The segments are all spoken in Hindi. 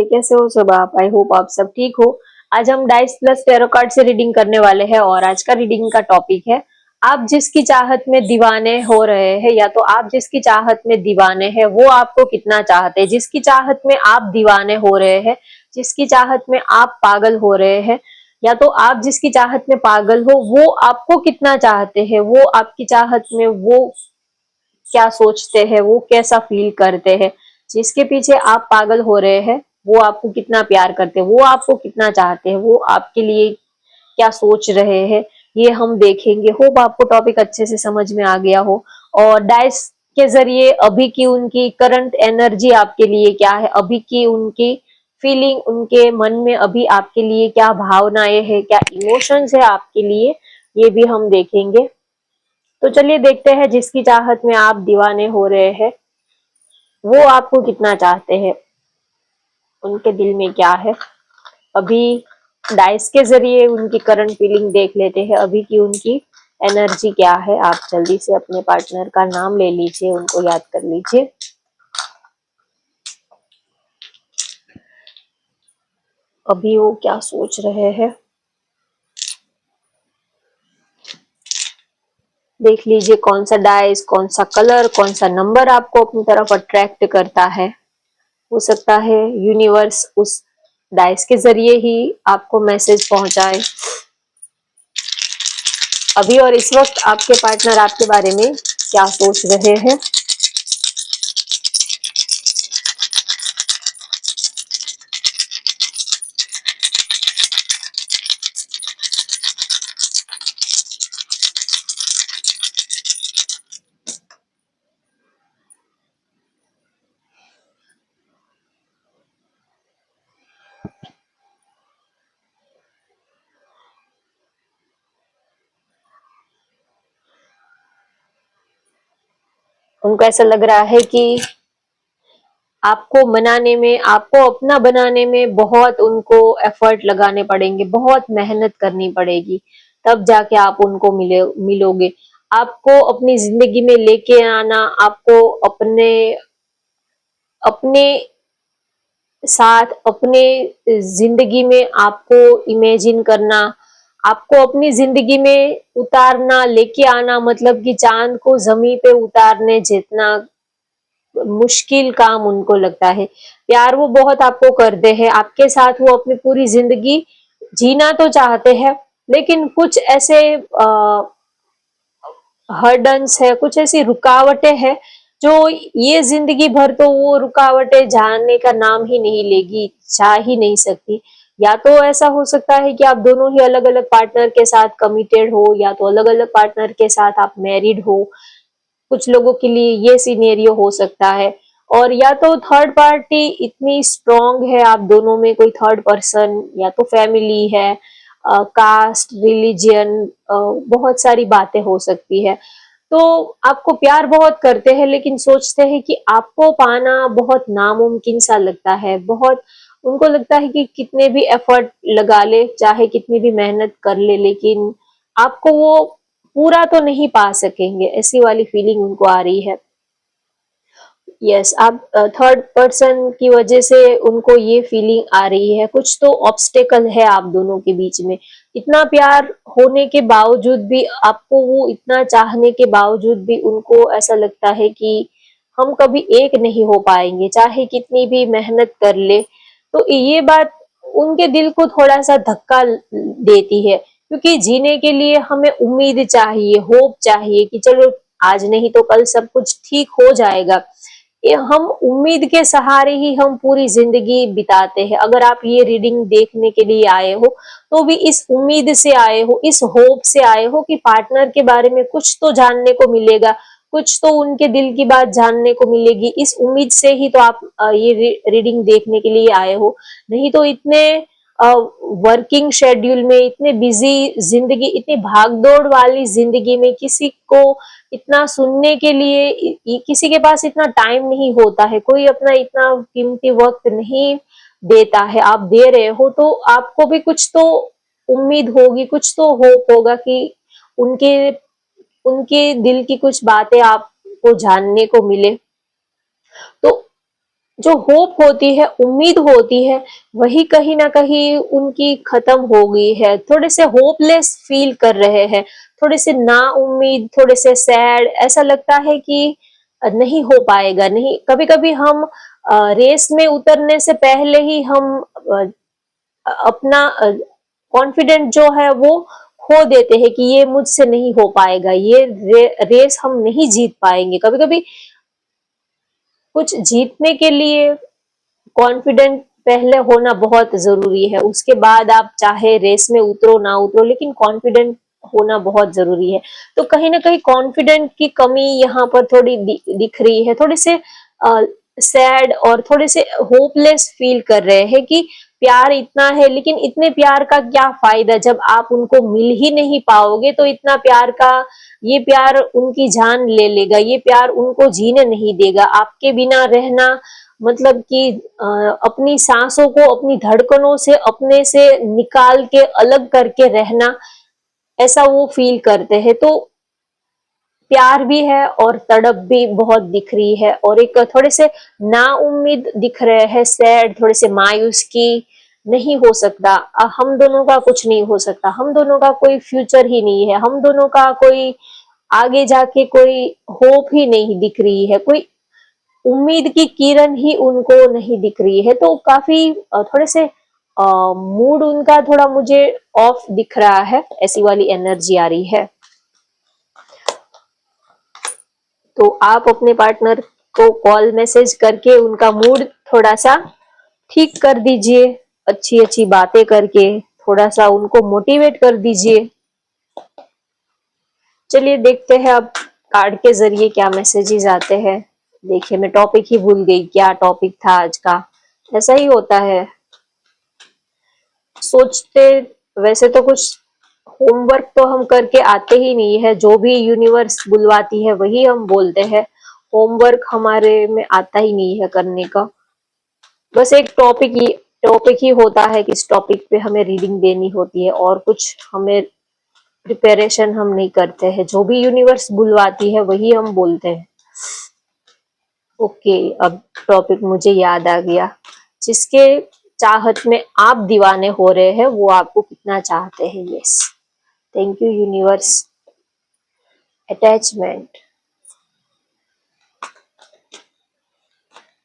कैसे हो सब आप? आई होप आप सब ठीक हो। आज हम डाइस प्लस टैरो कार्ड से रीडिंग करने वाले हैं और आज का रीडिंग का टॉपिक है आप जिसकी चाहत में दीवाने हो रहे हैं, या तो आप जिसकी चाहत में दीवाने हैं वो आपको कितना चाहते हैं। जिसकी चाहत में आप दीवाने हो रहे हैं, जिसकी चाहत में आप पागल हो रहे हैं, या तो आप जिसकी चाहत में पागल हो वो आपको कितना चाहते हैं, वो आपकी चाहत में वो क्या सोचते हैं, वो कैसा फील करते हैं। जिसके पीछे आप पागल हो रहे हैं वो आपको कितना प्यार करते हैं, वो आपको कितना चाहते हैं, वो आपके लिए क्या सोच रहे हैं, ये हम देखेंगे। होप आपको टॉपिक अच्छे से समझ में आ गया हो। और डाइस के जरिए अभी की उनकी करंट एनर्जी आपके लिए क्या है, अभी की उनकी फीलिंग, उनके मन में अभी आपके लिए क्या भावनाएं हैं, क्या इमोशंस है आपके लिए, ये भी हम देखेंगे। तो चलिए देखते हैं जिसकी चाहत में आप दीवाने हो रहे हैं वो आपको कितना चाहते हैं, उनके दिल में क्या है। अभी डाइस के जरिए उनकी करंट फीलिंग देख लेते हैं, अभी की उनकी एनर्जी क्या है। आप जल्दी से अपने पार्टनर का नाम ले लीजिए, उनको याद कर लीजिए। अभी वो क्या सोच रहे हैं देख लीजिए। कौन सा डाइस, कौन सा कलर, कौन सा नंबर आपको अपनी तरफ अट्रैक्ट करता है। हो सकता है यूनिवर्स उस डाइस के जरिए ही आपको मैसेज पहुंचाए। अभी और इस वक्त आपके पार्टनर आपके बारे में क्या सोच रहे हैं। उनको ऐसा लग रहा है कि आपको मनाने में, आपको अपना बनाने में बहुत उनको एफर्ट लगाने पड़ेंगे, बहुत मेहनत करनी पड़ेगी, तब जाके आप उनको मिलोगे। आपको अपनी जिंदगी में लेके आना, आपको अपने अपने साथ, अपने जिंदगी में आपको इमेजिन करना, आपको अपनी जिंदगी में उतारना, लेके आना, मतलब कि चांद को जमीन पे उतारने जितना मुश्किल काम उनको लगता है। प्यार वो बहुत आपको करते हैं, आपके साथ वो अपनी पूरी जिंदगी जीना तो चाहते हैं, लेकिन कुछ ऐसे हर्डन्स है, कुछ ऐसी रुकावटें हैं जो ये जिंदगी भर तो वो रुकावटें जाने का नाम ही नहीं लेगी, जा ही नहीं सकती। या तो ऐसा हो सकता है कि आप दोनों ही अलग अलग पार्टनर के साथ कमिटेड हो, या तो अलग अलग पार्टनर के साथ आप मैरिड हो। कुछ लोगों के लिए ये सिनेरियो हो सकता है। और या तो थर्ड पार्टी इतनी स्ट्रांग है आप दोनों में, कोई थर्ड पर्सन, या तो फैमिली है, कास्ट, रिलीजियन, बहुत सारी बातें हो सकती है। तो आपको प्यार बहुत करते हैं, लेकिन सोचते हैं कि आपको पाना बहुत नामुमकिन सा लगता है। बहुत उनको लगता है कि कितने भी एफर्ट लगा ले, चाहे कितनी भी मेहनत कर ले, लेकिन आपको वो पूरा तो नहीं पा सकेंगे, ऐसी वाली फीलिंग उनको आ रही है। यस, आप थर्ड पर्सन की वजह से उनको ये फीलिंग आ रही है, कुछ तो ऑब्स्टेकल है आप दोनों के बीच में। इतना प्यार होने के बावजूद भी, आपको वो इतना चाहने के बावजूद भी उनको ऐसा लगता है कि हम कभी एक नहीं हो पाएंगे, चाहे कितनी भी मेहनत कर ले। तो ये बात उनके दिल को थोड़ा सा धक्का देती है, क्योंकि जीने के लिए हमें उम्मीद चाहिए, होप चाहिए कि चलो आज नहीं तो कल सब कुछ ठीक हो जाएगा। ये हम उम्मीद के सहारे ही हम पूरी जिंदगी बिताते हैं। अगर आप ये रीडिंग देखने के लिए आए हो तो भी इस उम्मीद से आए हो, इस होप से आए हो कि पार्टनर के बारे में कुछ तो जानने को मिलेगा, कुछ तो उनके दिल की बात जानने को मिलेगी। इस उम्मीद से ही तो आप ये रीडिंग देखने के लिए आए हो। नहीं तो इतने वर्किंग शेड्यूल में, इतने बिजी जिंदगी, इतनी भागदौड़ वाली जिंदगी में किसी को इतना सुनने के लिए किसी के पास इतना टाइम नहीं होता है, कोई अपना इतना कीमती वक्त नहीं देता है। आप दे रहे हो तो आपको भी कुछ तो उम्मीद होगी, कुछ तो होप होगा कि उनके उनके दिल की कुछ बातें आपको जानने को मिले। तो जो होप होती है, उम्मीद होती है, वही कहीं ना कहीं उनकी खत्म हो गई है। थोड़े से होपलेस फील कर रहे हैं, थोड़े से ना उम्मीद, थोड़े से सैड, ऐसा लगता है कि नहीं हो पाएगा। नहीं, कभी कभी हम रेस में उतरने से पहले ही हम अपना कॉन्फिडेंट जो है वो खो देते हैं कि ये मुझसे नहीं हो पाएगा, ये रेस हम नहीं जीत पाएंगे। कभी कभी कुछ जीतने के लिए कॉन्फिडेंट पहले होना बहुत जरूरी है, उसके बाद आप चाहे रेस में उतरो ना उतरो, लेकिन कॉन्फिडेंट होना बहुत जरूरी है। तो कहीं ना कहीं कॉन्फिडेंट की कमी यहाँ पर थोड़ी दिख रही है। थोड़े से सैड और थोड़े से होपलेस फील कर रहे हैं कि प्यार इतना है, लेकिन इतने प्यार का क्या फायदा जब आप उनको मिल ही नहीं पाओगे। तो इतना प्यार का, ये प्यार उनकी जान ले लेगा, ये प्यार उनको जीने नहीं देगा। आपके बिना रहना मतलब कि अपनी सांसों को अपनी धड़कनों से अपने से निकाल के अलग करके रहना, ऐसा वो फील करते हैं। तो प्यार भी है और तड़प भी बहुत दिख रही है, और एक थोड़े से ना उम्मीद दिख रहे हैं, सैड, थोड़े से मायूस की नहीं हो सकता, हम दोनों का कुछ नहीं हो सकता, हम दोनों का कोई फ्यूचर ही नहीं है, हम दोनों का कोई आगे जाके कोई होप ही नहीं दिख रही है, कोई उम्मीद की किरण ही उनको नहीं दिख रही है। तो काफी थोड़े से मूड उनका थोड़ा मुझे ऑफ दिख रहा है, ऐसी वाली एनर्जी आ रही है। तो आप अपने पार्टनर को कॉल मैसेज करके उनका मूड थोड़ा सा ठीक कर दीजिए, अच्छी अच्छी बातें करके थोड़ा सा उनको मोटिवेट कर दीजिए। चलिए देखते हैं अब कार्ड के जरिए क्या मैसेजेस आते हैं। देखिए, मैं टॉपिक ही भूल गई, क्या टॉपिक था आज का। ऐसा ही होता है, सोचते, वैसे तो कुछ होमवर्क तो हम करके आते ही नहीं है, जो भी यूनिवर्स बुलवाती है वही हम बोलते हैं। होमवर्क हमारे में आता ही नहीं है करने का। बस एक टॉपिक ही होता है कि इस टॉपिक पे हमें रीडिंग देनी होती है, और कुछ हमें प्रिपरेशन हम नहीं करते हैं। जो भी यूनिवर्स बुलवाती है वही हम बोलते हैं। ओके, अब टॉपिक मुझे याद आ गया। जिसके चाहत में आप दीवाने हो रहे हैं वो आपको कितना चाहते हैं। Yes, thank you universe. Attachment,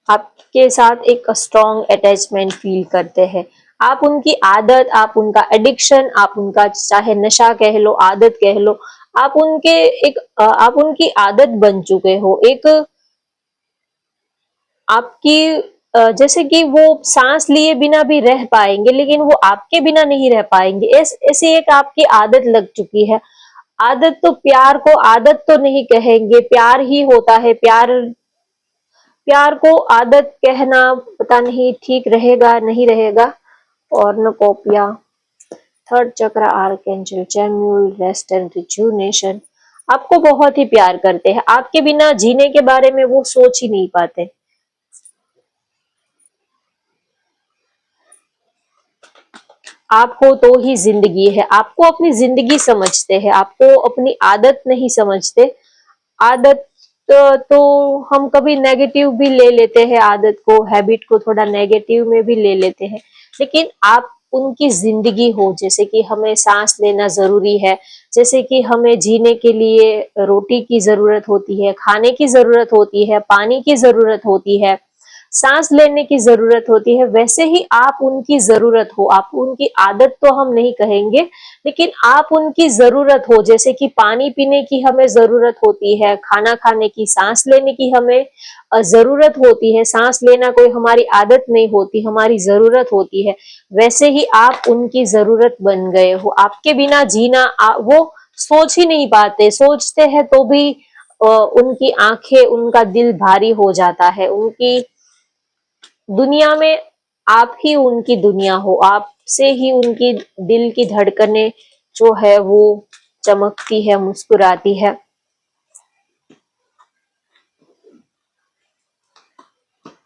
आपके साथ एक स्ट्रॉन्ग अटैचमेंट फील करते हैं। आप उनकी आदत, आप उनका एडिक्शन, आप उनका चाहे नशा कह लो, आदत कह लो, आप उनके एक आप उनकी आदत बन चुके हो। एक आपकी जैसे कि वो सांस लिए बिना भी रह पाएंगे, लेकिन वो आपके बिना नहीं रह पाएंगे। ऐसी एक आपकी आदत लग चुकी है। आदत तो, प्यार को आदत तो नहीं कहेंगे, प्यार ही होता है। प्यार प्यार को आदत कहना पता नहीं ठीक रहेगा नहीं रहेगा। और न कॉपिया, थर्ड चक्र, आर्कएंजल चैमुल, रेस्ट एंड रिजुनेशन, आपको बहुत ही प्यार करते हैं। आपके बिना जीने के बारे में वो सोच ही नहीं पाते। आप हो तो ही जिंदगी है। आपको अपनी जिंदगी समझते हैं, आपको अपनी आदत नहीं समझते। आदत तो हम कभी नेगेटिव भी ले लेते हैं, आदत को, हैबिट को थोड़ा नेगेटिव में भी ले लेते हैं, लेकिन आप उनकी जिंदगी हो। जैसे कि हमें सांस लेना जरूरी है, जैसे कि हमें जीने के लिए रोटी की जरूरत होती है, खाने की जरूरत होती है, पानी की जरूरत होती है, सांस लेने की जरूरत होती है, वैसे ही आप उनकी जरूरत हो। आप उनकी आदत तो हम नहीं कहेंगे, लेकिन आप उनकी जरूरत हो। जैसे कि पानी पीने की हमें जरूरत होती है, खाना खाने की, सांस लेने की हमें जरूरत होती है। सांस लेना कोई हमारी आदत नहीं होती, हमारी जरूरत होती है। वैसे ही आप उनकी जरूरत बन गए हो। आपके बिना जीना वो सोच ही नहीं पाते, सोचते हैं तो भी उनकी आंखें, उनका दिल भारी हो जाता है। उनकी दुनिया में आप ही उनकी दुनिया हो, आपसे ही उनकी दिल की धड़कनें जो है वो चमकती है, मुस्कुराती है।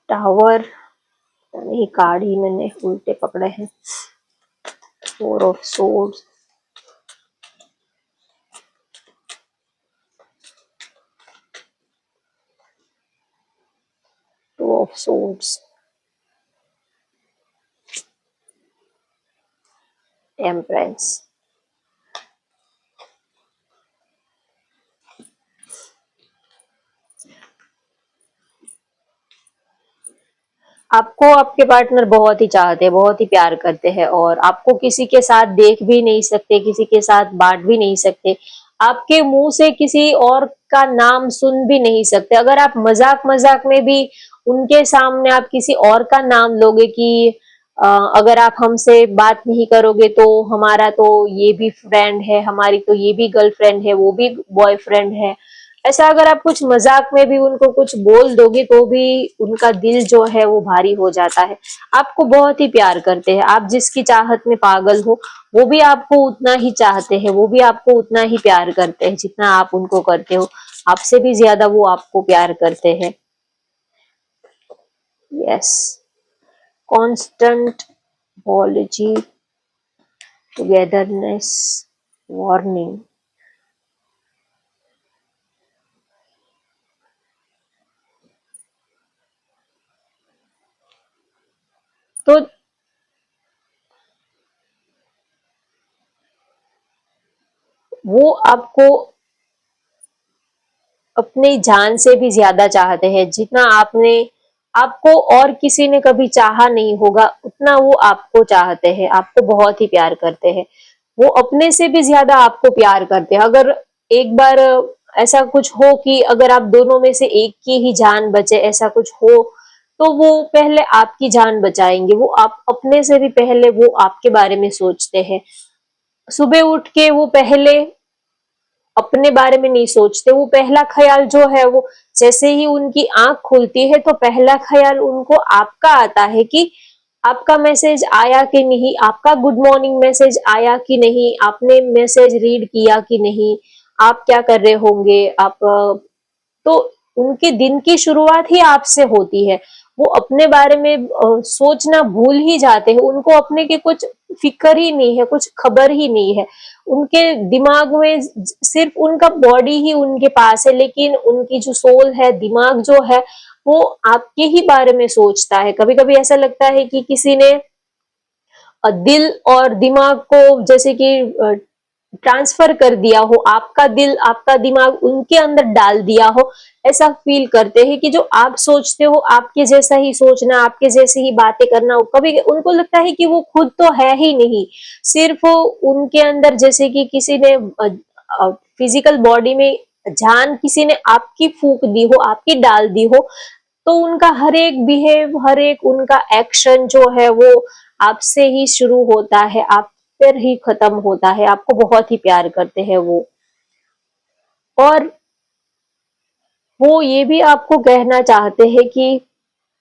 टावर, नहीं, कार्ड ही मैंने उल्टे पकड़े हैं। Four of swords, two of swords, temperance. आपको आपके पार्टनर बहुत ही चाहते हैं, बहुत ही प्यार करते हैं और आपको किसी के साथ देख भी नहीं सकते, किसी के साथ बांट भी नहीं सकते। आपके मुंह से किसी और का नाम सुन भी नहीं सकते। अगर आप मजाक-मजाक में भी उनके सामने आप किसी और का नाम लोगे कि अ, अगर आप हमसे बात नहीं करोगे तो हमारा तो ये भी फ्रेंड है, हमारी तो ये भी गर्लफ्रेंड है, वो भी बॉयफ्रेंड है। ऐसा अगर आप कुछ मजाक में भी उनको कुछ बोल दोगे तो भी उनका दिल जो है वो भारी हो जाता है। आपको बहुत ही प्यार करते हैं, आप जिसकी चाहत में पागल हो वो भी आपको उतना ही चाहते हैं, वो भी आपको उतना ही प्यार करते हैं जितना आप उनको करते हो। आपसे भी ज्यादा वो आपको प्यार करते हैं। Yes, constant apology, togetherness, warning। तो वो आपको अपनी जान से भी ज्यादा चाहते हैं। जितना आपने आपको और किसी ने कभी चाहा नहीं होगा उतना वो आपको चाहते हैं, आपको बहुत ही प्यार करते हैं। वो अपने से भी ज्यादा आपको प्यार करते हैं। अगर एक बार ऐसा कुछ हो कि अगर आप दोनों में से एक की ही जान बचे, ऐसा कुछ हो तो वो पहले आपकी जान बचाएंगे। वो आप अपने से भी पहले वो आपके बारे में सोचते हैं। सुबह उठ के वो पहले अपने बारे में नहीं सोचते। वो पहला ख्याल जो है वो जैसे ही उनकी आंख खुलती है तो पहला ख्याल उनको आपका आता है कि आपका मैसेज आया कि नहीं, आपका गुड मॉर्निंग मैसेज आया कि नहीं, आपने मैसेज रीड किया कि नहीं, आप क्या कर रहे होंगे, आप तो उनके दिन की शुरुआत ही आपसे होती है। वो अपने बारे में सोचना भूल ही जाते हैं। उनको अपने की कुछ फिक्र ही नहीं है, कुछ खबर ही नहीं है। उनके दिमाग में सिर्फ उनका बॉडी ही उनके पास है, लेकिन उनकी जो सोल है, दिमाग जो है वो आपके ही बारे में सोचता है। कभी कभी ऐसा लगता है कि किसी ने दिल और दिमाग को जैसे कि ट्रांसफर कर दिया हो, आपका दिल आपका दिमाग उनके अंदर डाल दिया हो। ऐसा फील करते हैं कि जो आप सोचते हो आपके जैसा ही सोचना, आपके जैसे ही बातें करना। कभी उनको लगता है कि वो खुद तो है ही नहीं, सिर्फ उनके अंदर जैसे कि किसी ने फिजिकल बॉडी में जान किसी ने आपकी फूंक दी हो, आपकी डाल दी हो। तो उनका हर एक बिहेव, हर एक उनका एक्शन जो है वो आपसे ही शुरू होता है, आप पर ही खत्म होता है। आपको बहुत ही प्यार करते हैं वो। और वो ये भी आपको कहना चाहते हैं कि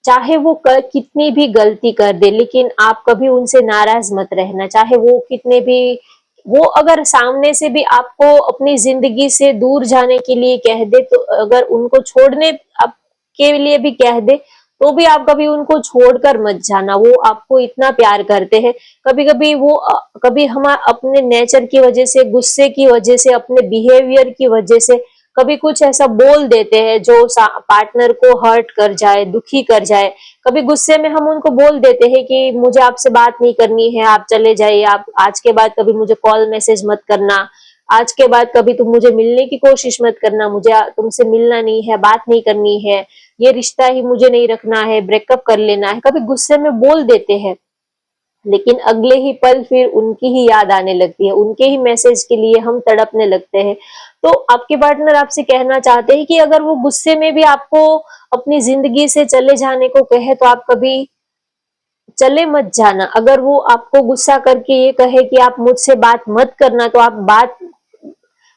चाहे वो कितनी भी गलती कर दे लेकिन आप कभी उनसे नाराज मत रहना। चाहे वो कितने भी, वो अगर सामने से भी आपको अपनी जिंदगी से दूर जाने के लिए कह दे, तो अगर उनको छोड़ने आपके लिए भी कह दे तो भी आप कभी उनको छोड़कर मत जाना। वो आपको इतना प्यार करते हैं। कभी कभी वो कभी हम अपने नेचर की वजह से, गुस्से की वजह से, अपने बिहेवियर की वजह से कभी कुछ ऐसा बोल देते हैं जो पार्टनर को हर्ट कर जाए, दुखी कर जाए। कभी गुस्से में हम उनको बोल देते हैं कि मुझे आपसे बात नहीं करनी है, आप चले जाइए, आप आज के बाद कभी मुझे कॉल मैसेज मत करना, आज के बाद कभी तुम मुझे मिलने की कोशिश मत करना, मुझे तुमसे मिलना नहीं है, बात नहीं करनी है, ये रिश्ता ही मुझे नहीं रखना है, ब्रेकअप कर लेना है। कभी गुस्से में बोल देते हैं लेकिन अगले ही पल फिर उनकी ही याद आने लगती है, उनके ही मैसेज के लिए हम तड़पने लगते हैं। तो आपके पार्टनर आपसे कहना चाहते हैं कि अगर वो गुस्से में भी आपको अपनी जिंदगी से चले जाने को कहे तो आप कभी चले मत जाना। अगर वो आपको गुस्सा करके ये कहे कि आप मुझसे बात मत करना तो आप बात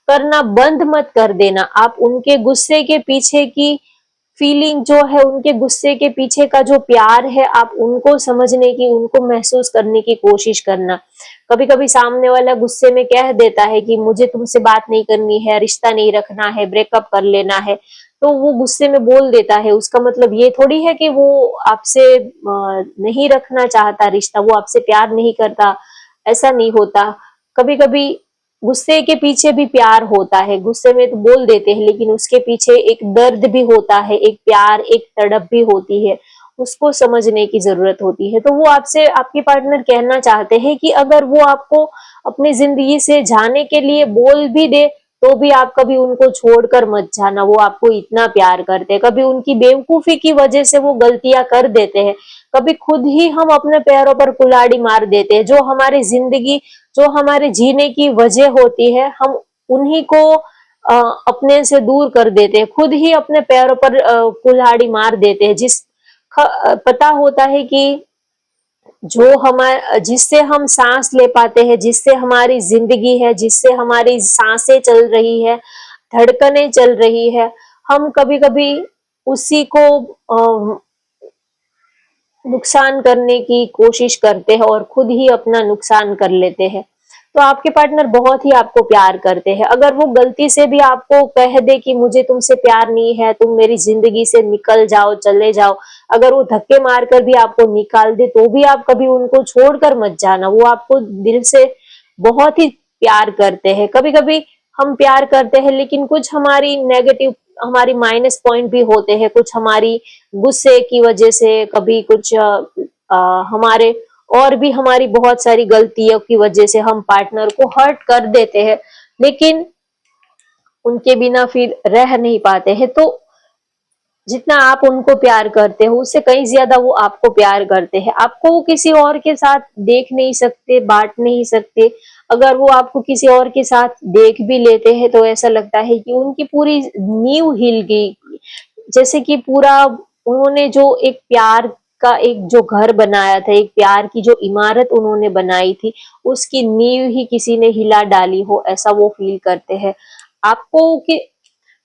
करना बंद मत कर देना। आप उनके गुस्से के पीछे की फीलिंग जो है, उनके गुस्से के पीछे का जो प्यार है, आप उनको समझने की, उनको महसूस करने की कोशिश करना। कभी कभी सामने वाला गुस्से में कह देता है कि मुझे तुमसे बात नहीं करनी है, रिश्ता नहीं रखना है, ब्रेकअप कर लेना है, तो वो गुस्से में बोल देता है। उसका मतलब ये थोड़ी है कि वो आपसे नहीं रखना चाहता रिश्ता, वो आपसे प्यार नहीं करता। ऐसा नहीं होता। कभी कभी गुस्से के पीछे भी प्यार होता है, गुस्से में तो बोल देते हैं लेकिन उसके पीछे एक दर्द भी होता है, एक प्यार, एक तड़प भी होती है, उसको समझने की जरूरत होती है। तो वो आपसे, आपके पार्टनर कहना चाहते हैं कि अगर वो आपको अपनी जिंदगी से जाने के लिए बोल भी दे तो भी आप कभी उनको छोड़कर मत जाना, वो आपको इतना प्यार करते हैं। कभी उनकी बेवकूफी की वजह से वो गलतियां कर देते हैं, कभी खुद ही हम अपने पैरों पर कुल्हाड़ी मार देते हैं। जो हमारी जिंदगी, जो हमारे जीने की वजह होती है, हम उन्हीं को अपने से दूर कर देते हैं, खुद ही अपने पैरों पर कुल्हाड़ी मार देते हैं। पता होता है कि जो हमारे, जिससे हम सांस ले पाते हैं, जिससे हमारी जिंदगी है, जिससे हमारी सांसें चल रही है, धड़कनें चल रही है, हम कभी कभी उसी को नुकसान करने की कोशिश करते हैं और खुद ही अपना नुकसान कर लेते हैं। तो आपके पार्टनर बहुत ही आपको प्यार करते हैं। अगर वो गलती से भी आपको कह दे कि मुझे तुमसे प्यार नहीं है, तुम मेरी जिंदगी से निकल जाओ, चले जाओ, अगर वो धक्के मारकर भी आपको निकाल दे तो भी आप कभी उनको छोड़कर मत जाना। वो आपको दिल से बहुत ही प्यार करते हैं। कभी कभी हम प्यार करते हैं लेकिन कुछ हमारी नेगेटिव, हमारी माइनस पॉइंट भी होते हैं, कुछ हमारी गुस्से की वजह से, कभी कुछ हमारे और भी हमारी बहुत सारी गलतियों की वजह से हम पार्टनर को हर्ट कर देते हैं, लेकिन उनके बिना फिर रह नहीं पाते हैं। तो जितना आप उनको प्यार करते हो उससे कहीं ज्यादा वो आपको प्यार करते हैं। आपको वो किसी और के साथ देख नहीं सकते, बांट नहीं सकते। अगर वो आपको किसी और के साथ देख भी लेते हैं तो ऐसा लगता है कि उनकी पूरी नींव हिल गई, जैसे कि पूरा उन्होंने जो एक प्यार का एक जो घर बनाया था, एक प्यार की जो इमारत उन्होंने बनाई थी, उसकी नींव ही किसी ने हिला डाली हो, ऐसा वो फील करते हैं। आपको कि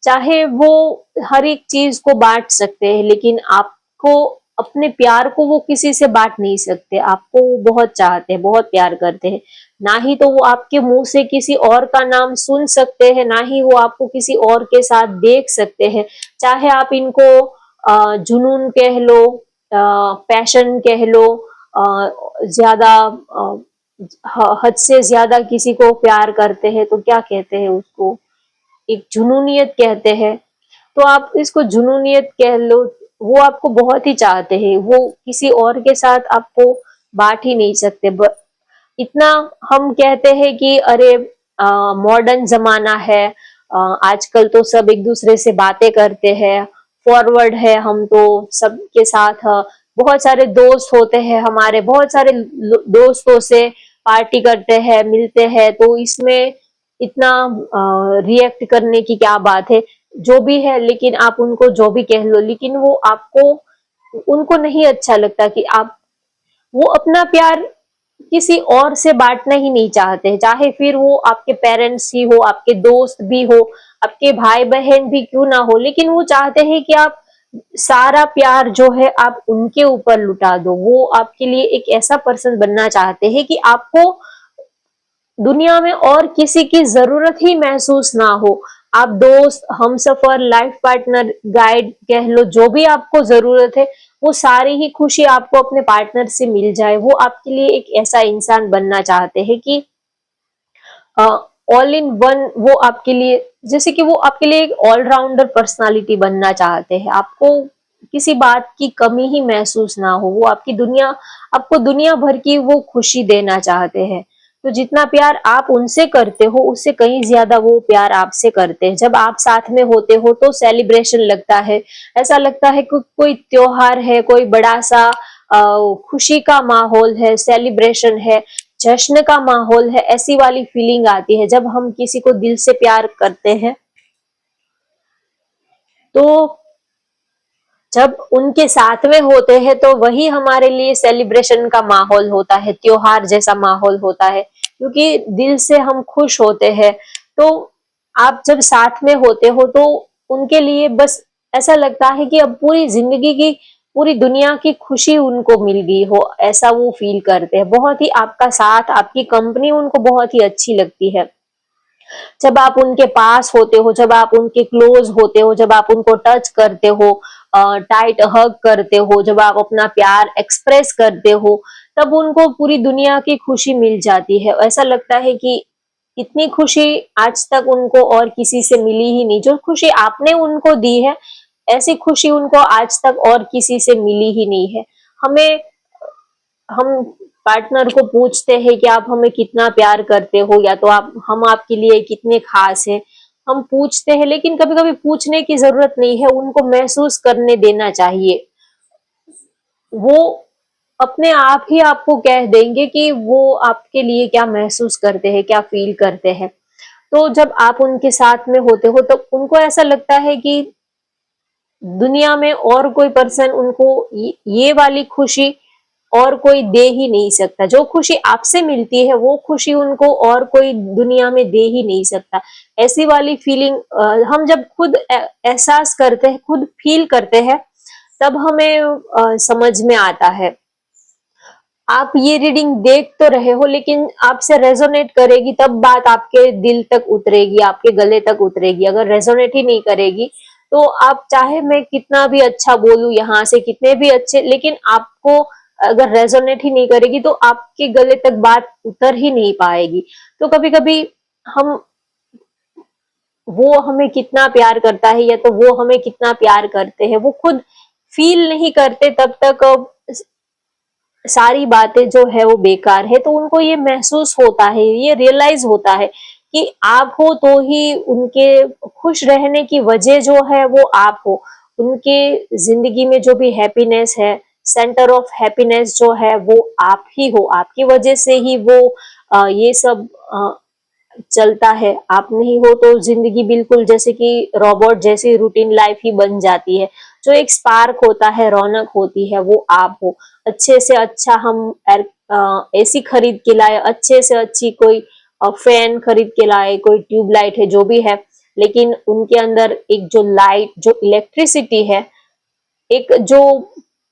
चाहे वो हर एक चीज को बांट सकते हैं लेकिन आपको, अपने प्यार को वो किसी से बांट नहीं सकते। आपको वो बहुत चाहते हैं, बहुत प्यार करते हैं। ना ही तो वो आपके मुंह से किसी और का नाम सुन सकते हैं, ना ही वो आपको किसी और के साथ देख सकते हैं। चाहे आप इनको जुनून कह लो, पैशन कह लो, ज्यादा हद से ज्यादा किसी को प्यार करते हैं तो क्या कहते हैं उसको, एक जुनूनियत कहते हैं। तो आप इसको जुनूनियत कह लो। वो आपको बहुत ही चाहते हैं, वो किसी और के साथ आपको बांट ही नहीं सकते। इतना हम कहते हैं कि अरे मॉडर्न जमाना है, आजकल तो सब एक दूसरे से बातें करते हैं, फॉरवर्ड है, हम तो सबके साथ बहुत सारे दोस्त होते हैं हमारे, बहुत सारे दोस्तों से पार्टी करते हैं, मिलते हैं, तो इसमें इतना रिएक्ट करने की क्या बात है। जो भी है, लेकिन आप उनको जो भी कह लो, लेकिन वो आपको, उनको नहीं अच्छा लगता कि आप, वो अपना प्यार किसी और से बांटना ही नहीं चाहते, चाहे फिर वो आपके पेरेंट्स ही हो, आपके दोस्त भी हो, आपके भाई बहन भी क्यों ना हो, लेकिन वो चाहते हैं कि आप सारा प्यार जो है आप उनके ऊपर लुटा दो। वो आपके लिए एक ऐसा पर्सन बनना चाहते हैं कि आपको दुनिया में और किसी की जरूरत ही महसूस ना हो। आप दोस्त, हमसफर, लाइफ पार्टनर, गाइड कह लो, जो भी आपको जरूरत है, वो सारी ही खुशी आपको अपने पार्टनर से मिल जाए। वो आपके लिए एक ऐसा इंसान बनना चाहते हैं कि ऑल इन वन, वो आपके लिए, जैसे कि वो आपके लिए एक ऑलराउंडर पर्सनालिटी बनना चाहते हैं। आपको किसी बात की कमी ही महसूस ना हो, वो आपकी दुनिया, आपको दुनिया भर की वो खुशी देना चाहते हैं। तो जितना प्यार आप उनसे करते हो उससे कहीं ज्यादा वो प्यार आपसे करते हैं। जब आप साथ में होते हो तो सेलिब्रेशन लगता है, ऐसा लगता है कि कोई त्योहार है, कोई बड़ा सा खुशी का माहौल है, सेलिब्रेशन है, जश्न का माहौल है, ऐसी वाली फीलिंग आती है जब हम किसी को दिल से प्यार करते हैं। तो जब उनके साथ में होते हैं तो वही हमारे लिए सेलिब्रेशन का माहौल होता है, त्योहार जैसा माहौल होता है, क्योंकि दिल से हम खुश होते हैं। तो आप जब साथ में होते हो तो उनके लिए बस ऐसा लगता है कि अब पूरी जिंदगी की, पूरी दुनिया की खुशी उनको मिल गई हो, ऐसा वो फील करते हैं। बहुत ही आपका साथ, आपकी कंपनी उनको बहुत ही अच्छी लगती है। जब आप उनके पास होते हो, जब आप उनके क्लोज होते हो, जब आप उनको टच करते हो, टाइट हग करते हो, जब आप अपना प्यार एक्सप्रेस करते हो, तब उनको पूरी दुनिया की खुशी मिल जाती है। ऐसा लगता है कि इतनी खुशी आज तक उनको और किसी से मिली ही नहीं। जो खुशी आपने उनको दी है, ऐसी खुशी उनको आज तक और किसी से मिली ही नहीं है। हमें हम पार्टनर को पूछते हैं कि आप हमें कितना प्यार करते हो, या तो आप हम आपके लिए कितने खास हैं, हम पूछते हैं, लेकिन कभी कभी पूछने की जरूरत नहीं है, उनको महसूस करने देना चाहिए। वो अपने आप ही आपको कह देंगे कि वो आपके लिए क्या महसूस करते हैं, क्या फील करते हैं। तो जब आप उनके साथ में होते हो तो उनको ऐसा लगता है कि दुनिया में और कोई पर्सन उनको ये वाली खुशी और कोई दे ही नहीं सकता। जो खुशी आपसे मिलती है वो खुशी उनको और कोई दुनिया में दे ही नहीं सकता। ऐसी वाली फीलिंग हम जब खुद एहसास करते हैं, खुद फील करते हैं, तब हमें समझ में आता है। आप ये रीडिंग देख तो रहे हो, लेकिन आपसे रेजोनेट करेगी तब बात आपके दिल तक उतरेगी, आपके गले तक उतरेगी। अगर रेजोनेट ही नहीं करेगी तो आप चाहे मैं कितना भी अच्छा बोलूं यहाँ से, कितने भी अच्छे, लेकिन आपको अगर रेजोनेट ही नहीं करेगी तो आपके गले तक बात उतर ही नहीं पाएगी। तो कभी कभी हम वो हमें कितना प्यार करता है या तो वो हमें कितना प्यार करते हैं वो खुद फील नहीं करते, तब तक सारी बातें जो है वो बेकार है। तो उनको ये महसूस होता है, ये रियलाइज होता है कि आप हो तो ही उनके खुश रहने की वजह जो है वो आप हो। उनके जिंदगी में जो भी हैप्पीनेस है, सेंटर ऑफ हैप्पीनेस जो है वो आप ही हो। आपकी वजह से ही वो ये सब चलता है। आप नहीं हो तो जिंदगी बिल्कुल जैसे कि रोबोट जैसी रूटीन लाइफ ही बन जाती है। जो एक स्पार्क होता है, रौनक होती है, वो आप हो। अच्छे से अच्छा हम एसी खरीद के लाए, अच्छे से अच्छी कोई फैन खरीद के लाए, कोई ट्यूबलाइट है, जो भी है, लेकिन उनके अंदर एक जो लाइट, जो इलेक्ट्रिसिटी है, एक जो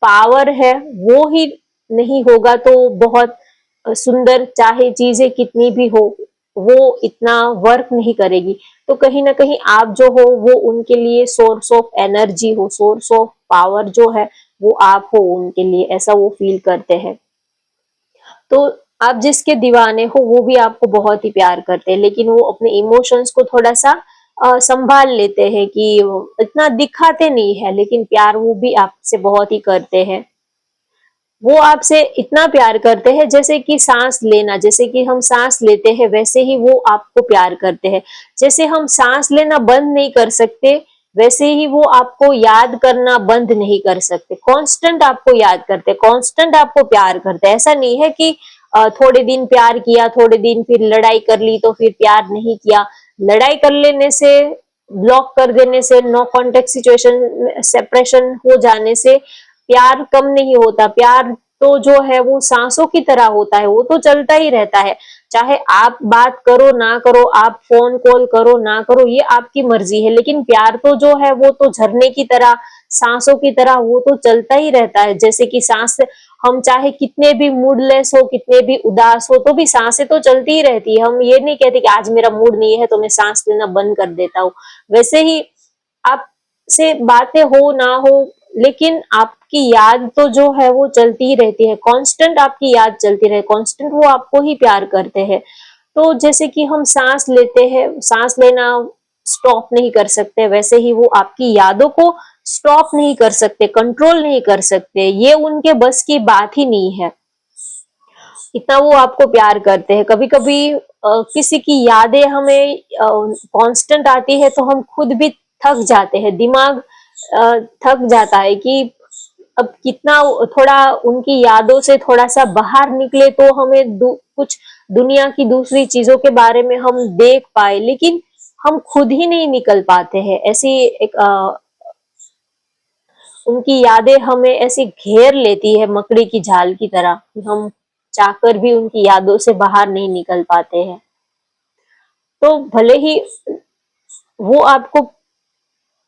पावर है, वो ही नहीं होगा तो बहुत सुंदर चाहे चीजें कितनी भी हो, वो इतना वर्क नहीं करेगी। तो कहीं ना कहीं आप जो हो वो उनके लिए सोर्स ऑफ एनर्जी हो, सोर्स ऑफ पावर जो है वो आप हो उनके लिए, ऐसा वो फील करते हैं। तो आप जिसके दीवाने हो वो भी आपको बहुत ही प्यार करते हैं, लेकिन वो अपने इमोशंस को थोड़ा सा संभाल लेते हैं कि इतना दिखाते नहीं है, लेकिन प्यार वो भी आपसे बहुत ही करते हैं। वो आपसे इतना प्यार करते हैं जैसे कि सांस लेना, जैसे कि हम सांस लेते हैं वैसे ही वो आपको प्यार करते हैं। जैसे हम सांस लेना बंद नहीं कर सकते, वैसे ही वो आपको याद करना बंद नहीं कर सकते। कांस्टेंट आपको याद करते, कांस्टेंट आपको प्यार करते। ऐसा नहीं है कि थोड़े दिन प्यार किया, थोड़े दिन फिर लड़ाई कर ली तो फिर प्यार नहीं किया। लड़ाई कर लेने से, ब्लॉक कर देने से, नो कांटेक्ट सिचुएशन, सेपरेशन हो जाने से प्यार कम नहीं होता। प्यार तो जो है वो सांसों की तरह होता है, वो तो चलता ही रहता है। चाहे आप बात करो ना करो, आप फोन कॉल करो ना करो, ये आपकी मर्जी है, लेकिन प्यार तो जो है वो तो झरने की तरह, सांसों की तरह वो तो चलता ही रहता है। जैसे कि सांस, हम चाहे कितने भी मूडलेस हो, कितने भी उदास हो, तो भी सांसें तो चलती ही रहती है। हम ये नहीं कहते कि आज मेरा मूड नहीं है तो मैं सांस लेना बंद कर देता हूँ। वैसे ही आप से बातें हो ना हो, लेकिन आपकी याद तो जो है वो चलती ही रहती है। कांस्टेंट आपकी याद चलती रहे, कांस्टेंट वो आपको ही प्यार करते हैं। तो जैसे कि हम सांस लेते हैं, सांस लेना स्टॉप नहीं कर सकते, वैसे ही वो आपकी यादों को स्टॉप नहीं कर सकते, कंट्रोल नहीं कर सकते। ये उनके बस की बात ही नहीं है। इतना वो आपको प्यार करते हैं। कभी कभी किसी की यादें हमें कांस्टेंट आती है तो हम खुद भी थक जाते हैं, दिमाग थक जाता है कि अब कितना थोड़ा उनकी यादों से थोड़ा सा बाहर निकले तो हमें कुछ दुनिया की दूसरी चीजों के बारे में हम देख पाए, लेकिन हम खुद ही नहीं निकल पाते हैं। ऐसी एक उनकी यादें हमें ऐसी घेर लेती है मकड़ी की जाल की तरह कि हम चाहकर भी उनकी यादों से बाहर नहीं निकल पाते हैं। तो भले ही वो आपको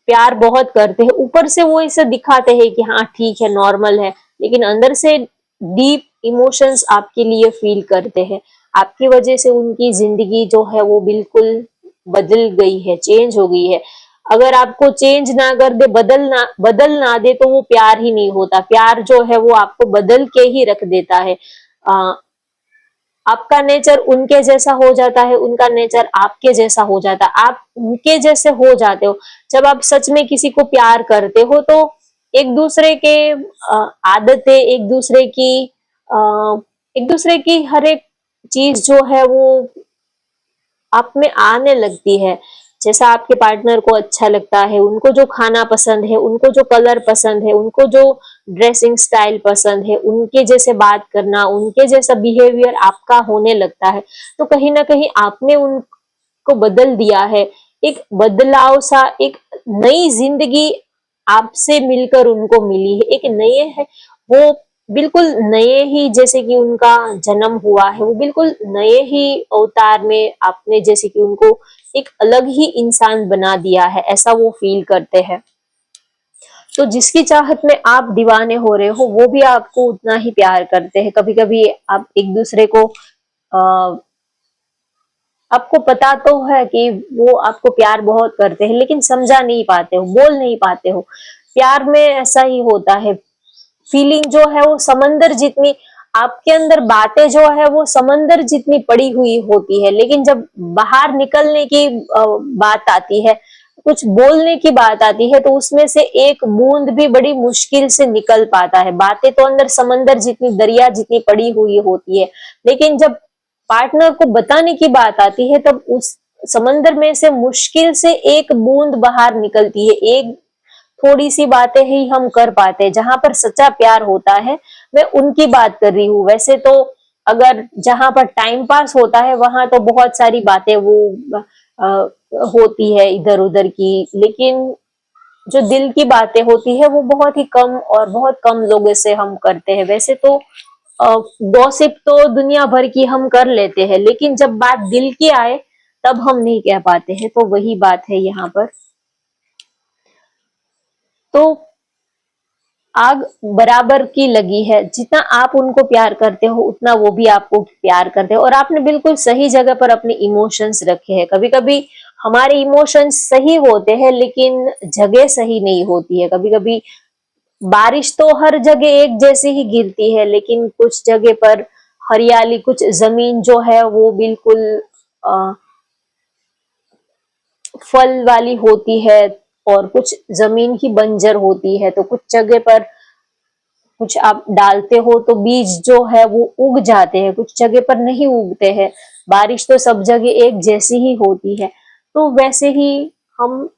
प्यार बहुत करते हैं, ऊपर से वो इसे दिखाते हैं कि हाँ ठीक है, नॉर्मल है, लेकिन अंदर से डीप इमोशंस आपके लिए फील करते हैं। आपकी वजह से उनकी जिंदगी जो है वो बिल्कुल बदल गई है, चेंज हो गई है। अगर आपको चेंज ना कर दे, बदल ना दे, तो वो प्यार ही नहीं होता। प्यार जो है वो आपको बदल के ही रख देता है। आपका नेचर उनके जैसा हो जाता है, उनका नेचर आपके जैसा हो जाता है, आप उनके जैसे हो जाते हो। जब आप सच में किसी को प्यार करते हो तो एक दूसरे के आदतें, एक दूसरे की हर एक चीज जो है वो आप में आने लगती है। जैसा आपके पार्टनर को अच्छा लगता है, उनको जो खाना पसंद है, उनको जो कलर पसंद है, उनको जो ड्रेसिंग स्टाइल पसंद है, उनके जैसे बात करना, उनके जैसा बिहेवियर आपका होने लगता है। तो कहीं ना कहीं आपने उनको बदल दिया है। एक बदलाव सा, एक नई जिंदगी आपसे मिलकर उनको मिली है। एक नए है वो, बिल्कुल नए ही, जैसे कि उनका जन्म हुआ है, वो बिल्कुल नए ही अवतार में आपने जैसे कि उनको एक अलग ही इंसान बना दिया है, ऐसा वो फील करते हैं। तो जिसकी चाहत में आप दीवाने हो रहे हो वो भी आपको उतना ही प्यार करते हैं। कभी कभी आप एक दूसरे को आपको पता तो है कि वो आपको प्यार बहुत करते हैं, लेकिन समझा नहीं पाते हो, बोल नहीं पाते हो। प्यार में ऐसा ही होता है। फीलिंग जो है वो समंदर जितनी, आपके अंदर बातें जो है वो समंदर जितनी पड़ी हुई होती है, लेकिन जब बाहर निकलने की बात आती है, कुछ बोलने की बात आती है, तो उसमें से एक बूंद भी बड़ी मुश्किल से निकल पाता है। बातें तो अंदर समंदर जितनी, दरिया जितनी पड़ी हुई होती है, लेकिन जब पार्टनर को बताने की बात आती है तब उस समंदर में से मुश्किल से एक बूंद बाहर निकलती है। एक थोड़ी सी बातें ही हम कर पाते हैं। जहां पर सच्चा प्यार होता है, मैं उनकी बात कर रही हूँ। वैसे तो अगर जहां पर टाइम पास होता है वहां तो बहुत सारी बातें वो आ, होती है इधर उधर की, लेकिन जो दिल की बातें होती है वो बहुत ही कम, और बहुत कम लोगों से हम करते हैं। वैसे तो गॉसिप तो दुनिया भर की हम कर लेते हैं, लेकिन जब बात दिल की आए तब हम नहीं कह पाते हैं। तो वही बात है यहाँ पर। तो आग बराबर की लगी है, जितना आप उनको प्यार करते हो उतना वो भी आपको प्यार करते हो। और आपने बिल्कुल सही जगह पर अपने इमोशंस रखे हैं। कभी कभी हमारे इमोशंस सही होते हैं लेकिन जगह सही नहीं होती है। कभी कभी बारिश तो हर जगह एक जैसी ही गिरती है, लेकिन कुछ जगह पर हरियाली, कुछ जमीन जो है वो बिल्कुल फल वाली होती है, और कुछ जमीन ही बंजर होती है। तो कुछ जगह पर कुछ आप डालते हो तो बीज जो है वो उग जाते हैं, कुछ जगह पर नहीं उगते हैं। बारिश तो सब जगह एक जैसी ही होती है। तो वैसे ही हम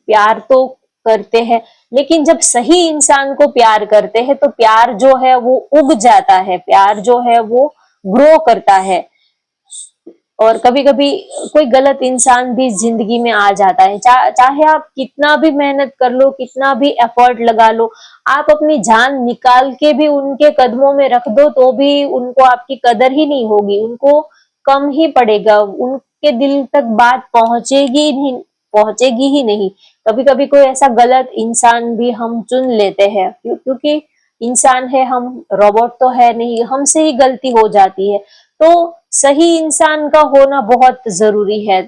प्यार तो करते हैं, लेकिन जब सही इंसान को प्यार करते हैं तो प्यार जो है वो उग जाता है, प्यार जो है वो ग्रो करता है। और कभी कभी कोई गलत इंसान भी जिंदगी में आ जाता है। चाहे आप कितना भी मेहनत कर लो, कितना भी एफर्ट लगा लो, आप अपनी जान निकाल के भी उनके कदमों में रख दो तो भी उनको आपकी कदर ही नहीं होगी, उनको कम ही पड़ेगा, उनके दिल तक बात पहुंचेगी ही नहीं। कभी कभी कोई ऐसा गलत इंसान भी हम चुन लेते हैं, क्योंकि इंसान है हम, रोबोट तो है नहीं, हमसे ही गलती हो जाती है। तो सही इंसान का होना बहुत जरूरी है,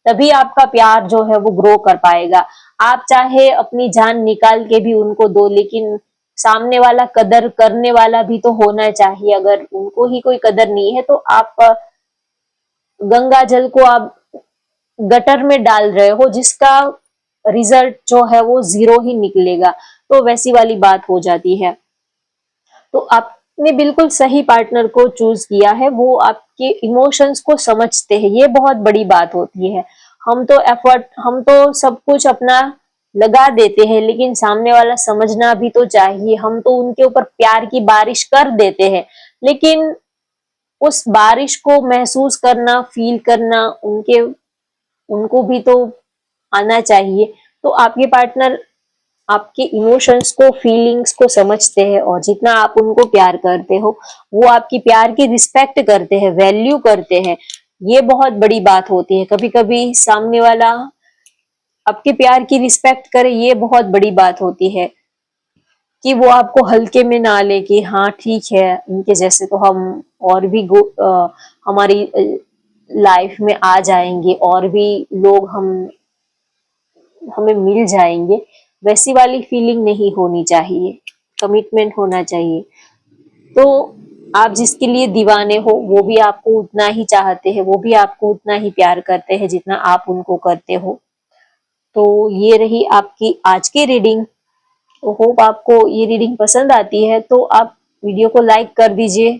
तभी आपका प्यार जो है वो ग्रो कर पाएगा। आप चाहे अपनी जान निकाल के भी उनको दो, लेकिन सामने वाला कदर करने वाला भी तो होना चाहिए। अगर उनको ही कोई कदर नहीं है तो आप गंगा जल को आप गटर में डाल रहे हो, जिसका रिजल्ट जो है वो जीरो ही निकलेगा। तो वैसी वाली बात हो जाती है। तो आपने बिल्कुल सही पार्टनर को चूज किया है, वो आपके इमोशंस को समझते हैं, ये बहुत बड़ी बात होती है। हम तो सब कुछ अपना लगा देते हैं, लेकिन सामने वाला समझना भी तो चाहिए। हम तो उनके ऊपर प्यार की बारिश कर देते हैं, लेकिन उस बारिश को महसूस करना, फील करना उनको भी तो आना चाहिए। तो आपके पार्टनर आपके इमोशंस को, फीलिंग्स को समझते हैं, और जितना आप उनको प्यार करते हो वो आपकी प्यार की रिस्पेक्ट करते हैं, वैल्यू करते हैं। ये बहुत बड़ी बात होती है। कभी कभी सामने वाला आपके प्यार की रिस्पेक्ट करे, ये बहुत बड़ी बात होती है, कि वो आपको हल्के में ना ले कि हाँ ठीक है, उनके जैसे तो हम और भी हमारी लाइफ में आ जाएंगे, और भी लोग हमें मिल जाएंगे। वैसी वाली फीलिंग नहीं होनी चाहिए, कमिटमेंट होना चाहिए। तो आप जिसके लिए दीवाने हो वो भी आपको उतना ही चाहते हैं, वो भी आपको उतना ही प्यार करते हैं जितना आप उनको करते हो। तो ये रही आपकी आज की रीडिंग। तो होप आपको ये रीडिंग पसंद आती है, तो आप वीडियो को लाइक कर दीजिए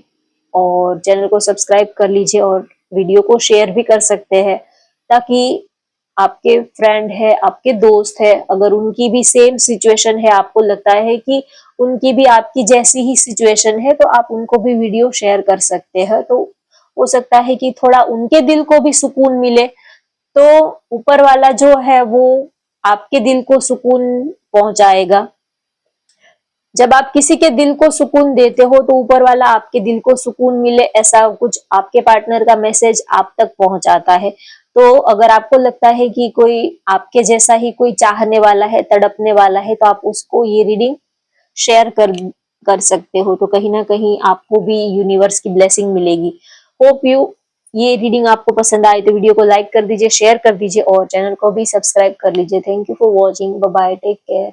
और चैनल को सब्सक्राइब कर लीजिए और वीडियो को शेयर भी कर सकते हैं, ताकि आपके फ्रेंड है, आपके दोस्त है, अगर उनकी भी सेम सिचुएशन है, आपको लगता है कि उनकी भी आपकी जैसी ही सिचुएशन है, तो आप उनको भी वीडियो शेयर कर सकते हैं। तो हो सकता है कि थोड़ा उनके दिल को भी सुकून मिले। तो ऊपर वाला जो है वो आपके दिल को सुकून पहुंचाएगा। जब आप किसी के दिल को सुकून देते हो तो ऊपर वाला आपके दिल को सुकून मिले, ऐसा कुछ आपके पार्टनर का मैसेज आप तक पहुंचाता है। तो अगर आपको लगता है कि कोई आपके जैसा ही कोई चाहने वाला है, तड़पने वाला है, तो आप उसको ये रीडिंग शेयर कर सकते हो। तो कहीं ना कहीं आपको भी यूनिवर्स की ब्लेसिंग मिलेगी। होप ये रीडिंग आपको पसंद आए तो वीडियो को लाइक कर दीजिए, शेयर कर दीजिए और चैनल को भी सब्सक्राइब कर लीजिए। Thank you for watching. Bye bye, take care.